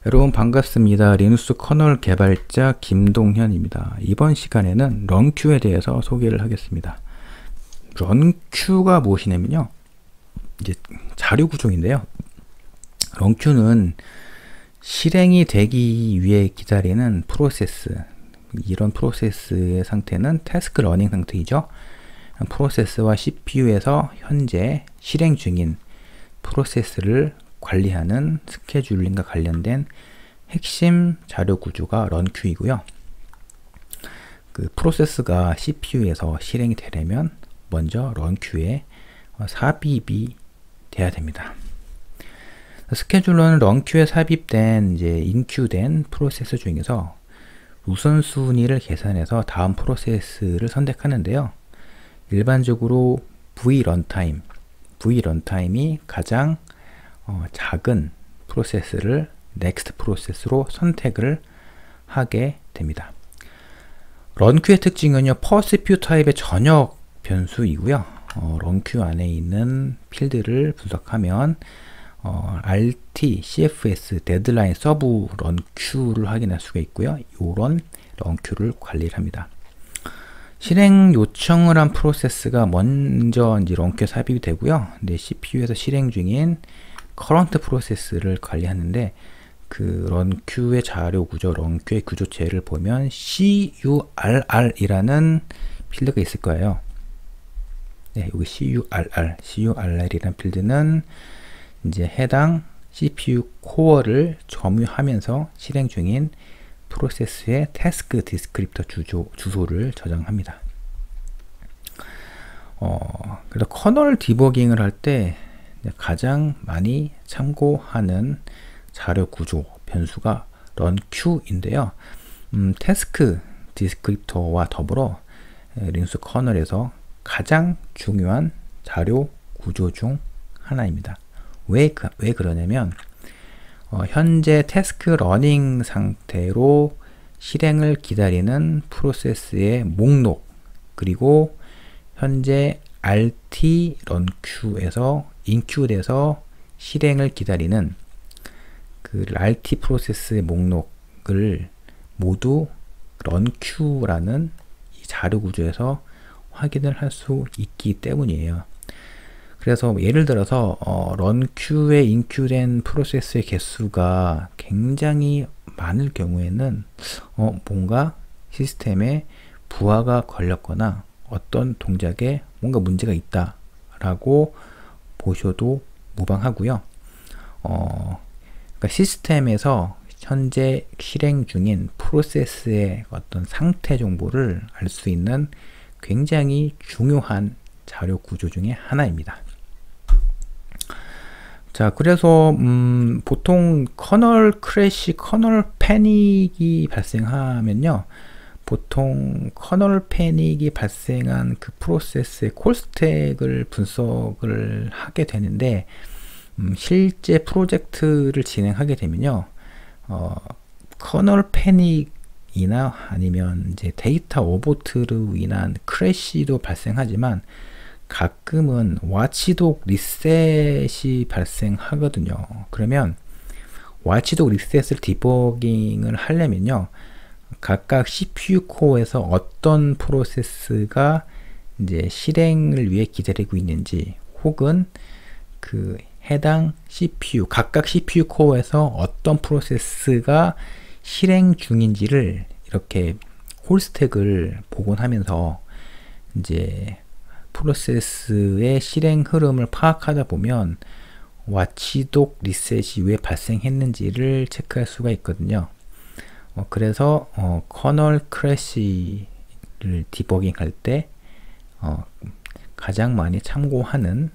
여러분 반갑습니다. 리눅스 커널 개발자 김동현입니다. 이번 시간에는 런큐에 대해서 소개를 하겠습니다. 런큐가 무엇이냐면요, 이제 자료 구조인데요. 런큐는 실행이 되기 위해 기다리는 프로세스, 이런 프로세스의 상태는 태스크 러닝 상태이죠. 프로세스와 CPU에서 현재 실행 중인 프로세스를 관리하는 스케줄링과 관련된 핵심 자료 구조가 런큐이고요. 그 프로세스가 CPU에서 실행이 되려면 먼저 런큐에 삽입이 돼야 됩니다. 스케줄러는 런큐에 삽입된 인큐된 프로세스 중에서 우선순위를 계산해서 다음 프로세스를 선택하는데요. 일반적으로 V 런타임이 가장 작은 프로세스를 넥스트 프로세스로 선택을 하게 됩니다. 런큐의 특징은요, 퍼시퓨 타입의 전역 변수이고요. 런큐 안에 있는 필드를 분석하면 RT, CFS, 데드라인, 서브 런큐를 확인할 수가 있고요. 이런 런큐를 관리를 합니다. 실행 요청을 한 프로세스가 먼저 런큐에 삽입이 되고요. 근데 CPU에서 실행 중인 커런트 프로세스를 관리하는데, 그 런큐의 자료 구조, 런큐의 구조체를 보면 CURR이라는 필드가 있을 거예요. 네, 여기 CURR이라는 필드는 이제 해당 CPU 코어를 점유하면서 실행 중인 프로세스의 태스크 디스크립터 주소를 저장합니다. 그래서 커널 디버깅을 할 때 가장 많이 참고하는 자료 구조 변수가 런큐인데요. 태스크 디스크립터와 더불어 리눅스 커널에서 가장 중요한 자료 구조 중 하나입니다. 왜 그러냐면 현재 태스크 러닝 상태로 실행을 기다리는 프로세스의 목록, 그리고 현재 RT 런큐에서 인큐돼서 실행을 기다리는 그 RT 프로세스의 목록을 모두 런큐라는 이 자료 구조에서 확인을 할 수 있기 때문이에요. 그래서 예를 들어서 런큐에 인큐된 프로세스의 개수가 굉장히 많을 경우에는 뭔가 시스템에 부하가 걸렸거나 어떤 동작에 뭔가 문제가 있다 라고 보셔도 무방하고요. 그러니까 시스템에서 현재 실행 중인 프로세스의 어떤 상태 정보를 알 수 있는 굉장히 중요한 자료 구조 중에 하나입니다. 자, 그래서 보통 커널 크래시, 커널 패닉이 발생하면요, 보통 커널 패닉이 발생한 그 프로세스의 콜스택을 분석을 하게 되는데, 실제 프로젝트를 진행하게 되면요, 커널 패닉이나 아니면 이제 데이터 오버트로 인한 크래시도 발생하지만, 가끔은 와치독 리셋이 발생하거든요. 그러면 와치독 리셋을 디버깅을 하려면요, 각각 CPU 코어에서 어떤 프로세스가 이제 실행을 위해 기다리고 있는지, 혹은 그 해당 CPU, 각각 CPU 코어에서 어떤 프로세스가 실행 중인지를 이렇게 홀스택을 복원하면서 이제 프로세스의 실행 흐름을 파악하다 보면 와치독 리셋이 왜 발생했는지를 체크할 수가 있거든요. 그래서 커널 크래시를 디버깅 할 때 가장 많이 참고하는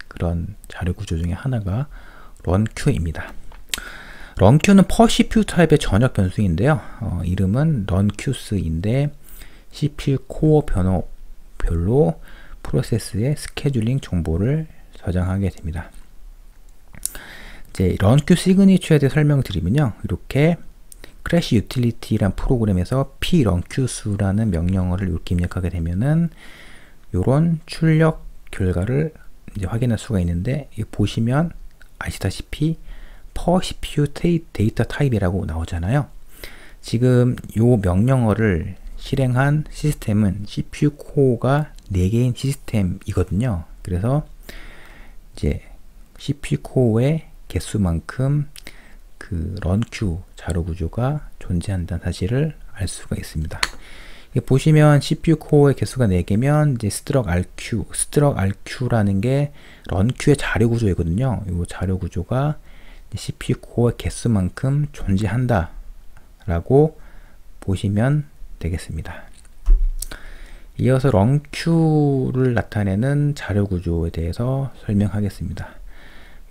그런 자료 구조 중에 하나가 런큐입니다. 런큐는 퍼시퓨 타입의 전역 변수인데요. 이름은 런큐스인데 CPU 코어 번호별로 프로세스의 스케줄링 정보를 저장하게 됩니다. 이제 런큐 시그니처에 대해 설명드리면요, 이렇게 크래시 유틸리티란 프로그램에서 pRunQ수라는 명령어를 이렇게 입력하게 되면은 요런 출력 결과를 이제 확인할 수가 있는데, 보시면 아시다시피 per CPU 데이터 타입이라고 나오잖아요. 지금 요 명령어를 실행한 시스템은 CPU 코어가 4개인 시스템이거든요. 그래서 이제 CPU 코어의 개수만큼 그 런큐 자료 구조가 존재한다는 사실을 알 수가 있습니다. 보시면 CPU 코어의 개수가 4개면 이제 스트럭 RQ라는 게 런큐의 자료 구조이거든요. 이 자료 구조가 CPU 코어의 개수만큼 존재한다 라고 보시면 되겠습니다. 이어서 런큐를 나타내는 자료 구조에 대해서 설명하겠습니다.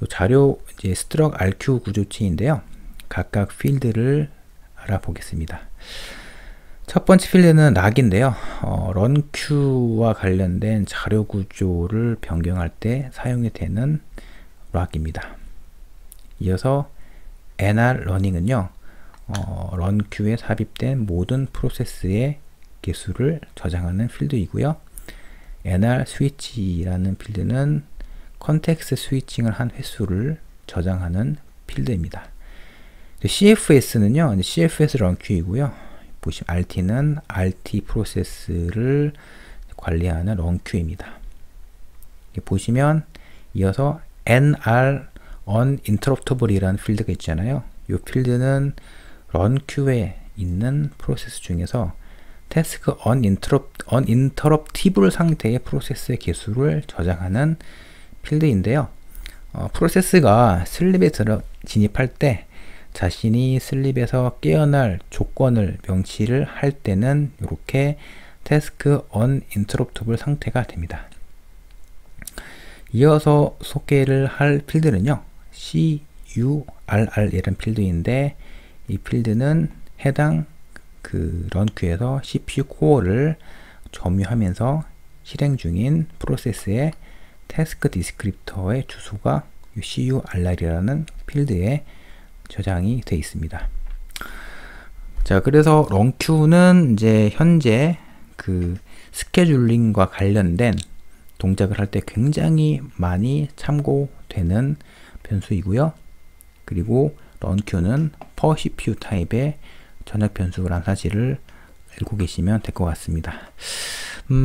이 자료 이제 스트럭 RQ 구조체인데요. 각각 필드를 알아보겠습니다. 첫 번째 필드는 락인데요. 런큐와 관련된 자료 구조를 변경할 때 사용이 되는 락입니다. 이어서 nrrunning은요. 런큐에 삽입된 모든 프로세스의 개수를 저장하는 필드이고요. nrswitch라는 필드는 컨텍스트 스위칭을 한 횟수를 저장하는 필드입니다. cfs는요. cfs 런큐이고요. 보시면 rt는 rt 프로세스를 관리하는 런큐입니다. 보시면 이어서 nr uninterruptible이라는 필드가 있잖아요. 이 필드는 런큐에 있는 프로세스 중에서 태스크 uninterruptible 상태의 프로세스의 개수를 저장하는 필드인데요. 프로세스가 슬립에 진입할 때 자신이 슬립에서 깨어날 조건을 명시를 할 때는 이렇게 태스크 uninterruptible 상태가 됩니다. 이어서 소개를 할 필드는요. curr이라는 필드인데 이 필드는 해당 그 런큐에서 CPU 코어를 점유하면서 실행 중인 프로세스의 태스크 디스크립터의 주소가 curr이라는 필드에 저장이 되어 있습니다. 자, 그래서 런큐는 이제 현재 그 스케줄링과 관련된 동작을 할 때 굉장히 많이 참고되는 변수이고요. 그리고 런큐는 per CPU 타입의 전역 변수라는 사실을 알고 계시면 될 것 같습니다.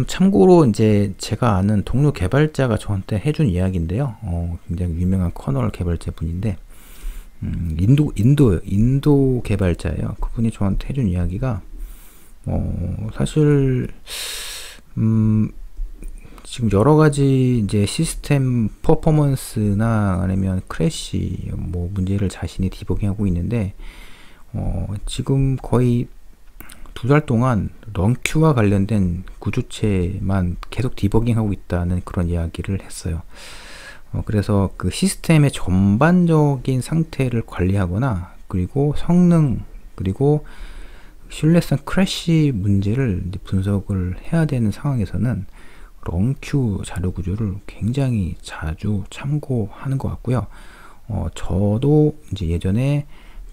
참고로 이제 제가 아는 동료 개발자가 저한테 해준 이야기인데요. 굉장히 유명한 커널 개발자 분인데 인도 개발자예요. 그분이 저한테 해준 이야기가 사실 지금 여러 가지 이제 시스템 퍼포먼스나 아니면 크래시 뭐 문제를 자신이 디버깅하고 있는데 지금 거의 2달 동안 런큐와 관련된 구조체만 계속 디버깅하고 있다는 그런 이야기를 했어요. 그래서 그 시스템의 전반적인 상태를 관리하거나 그리고 성능 그리고 신뢰성 크래시 문제를 분석을 해야 되는 상황에서는 런큐 자료 구조를 굉장히 자주 참고하는 것 같고요. 저도 이제 예전에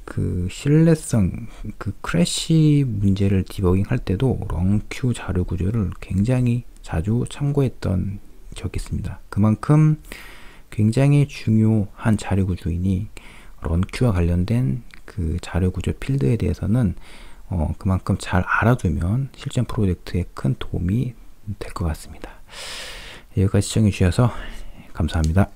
그 신뢰성 그 크래시 문제를 디버깅 할 때도 런큐 자료 구조를 굉장히 자주 참고했던 적이 있습니다. 그만큼 굉장히 중요한 자료 구조이니 런큐와 관련된 그 자료 구조 필드에 대해서는 그만큼 잘 알아두면 실전 프로젝트에 큰 도움이 될 것 같습니다. 여기까지 시청해 주셔서 감사합니다.